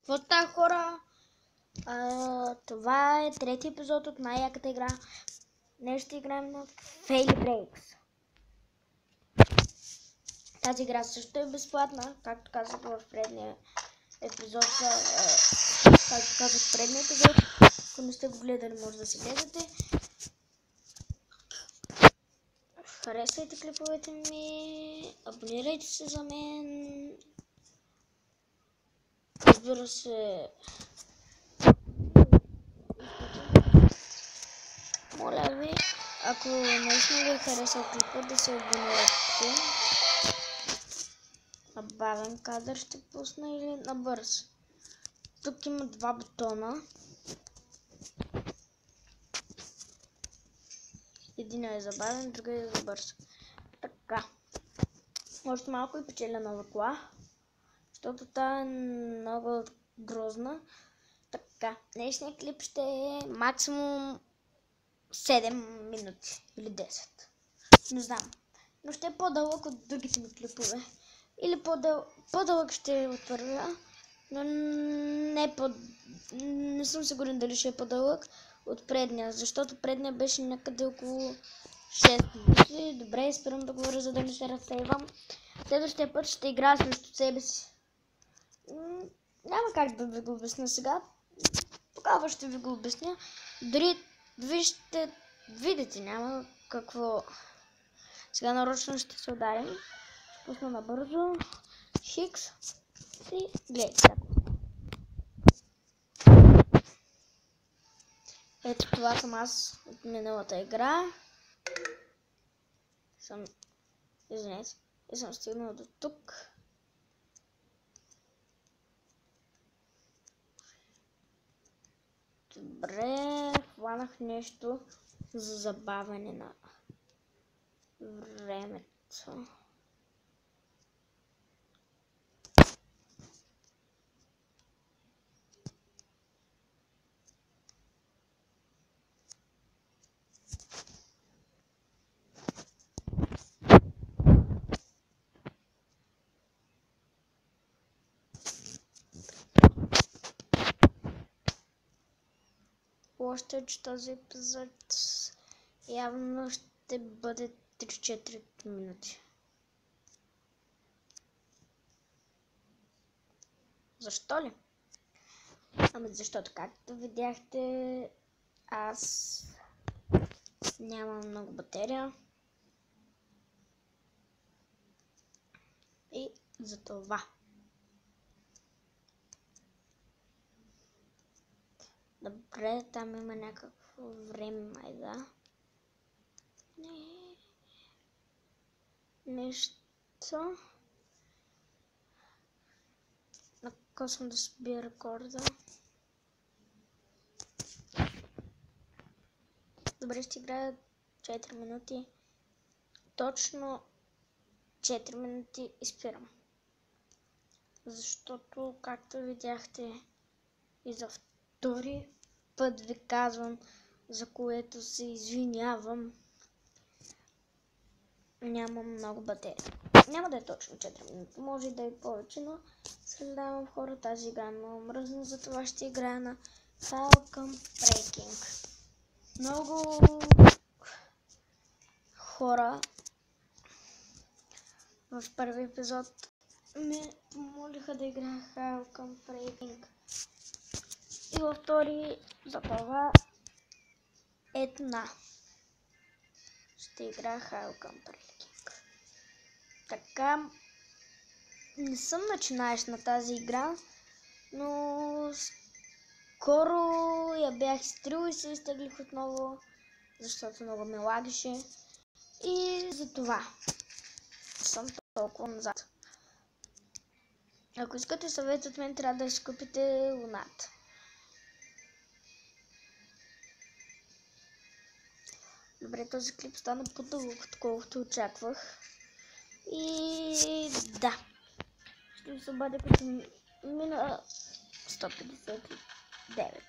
Какво става, хора? Това е трети епизод от най-яката игра. Днес ще играем на Fail Breaks. Тази игра също е безплатна, както казах в предния епизод. Ако не сте го гледали, може да си гледате. Харесвайте клиповете ми, абонирайте се за мен. Разбира се, моля ви, ако наистина ви е харесал клипа, да се абонирате. На бавен кадър ще пусна или на бърз. Тук има два бутона. Един е за бавен, другия е за бърз. Така. Още малко и печеля нова кола, защото тя е много грозна. Така. Днешният клип ще е максимум 7 минути или 10. Не знам. Но ще е по-дълъг от другите ми клипове. Или по-дълъг ще е от първия, но не съм сигурен дали ще е по-дълъг от предния, защото предния беше някъде около 6 минути. Добре, спирам да говоря, за да не се разсейвам. Следващия път ще играя срещу себе си. Няма как да ви го обясня сега. Тогава ще ви го обясня. Дори вижте, видите, няма какво. Сега нарочно ще се ударим. Пусна набързо. Хикс. И гледайте. Ето това съм аз от миналата игра. Извинете. И съм стигнал до тук. Добре, хванах нещо за забавяне на времето. Още, че този епизод явно ще бъде 3-4 минути. Защо ли? Ами защото, както видяхте, аз нямам много батерия. И за това. Добре, там има някакво време, майда. Нещо. Накосвам да сбия рекорда. Добре, ще играя 4 минути. Точно 4 минути и спирам. Защото, както видяхте, и за втори път ви казвам, за което се извинявам, нямам много батерия. Няма да е точно 4 минути, може да е повече, но съжалявам, хора, тази игра много мръсна, затова ще играя на Falcon Breaking. Много хора в първи епизод ме помолиха да играя Falcon Breaking. И във втори за това една ще играя Falcon Breaking. Така, не съм начинаещ на тази игра, но скоро я бях изтрил и се изтеглих отново, защото много ме лагаше. И за това съм толкова назад. Ако искате съвет от мен, трябва да си купите луната. Добре, този клип стана по-дълъг, отколкото очаквах. И да, ще ви се обадя като мина 159.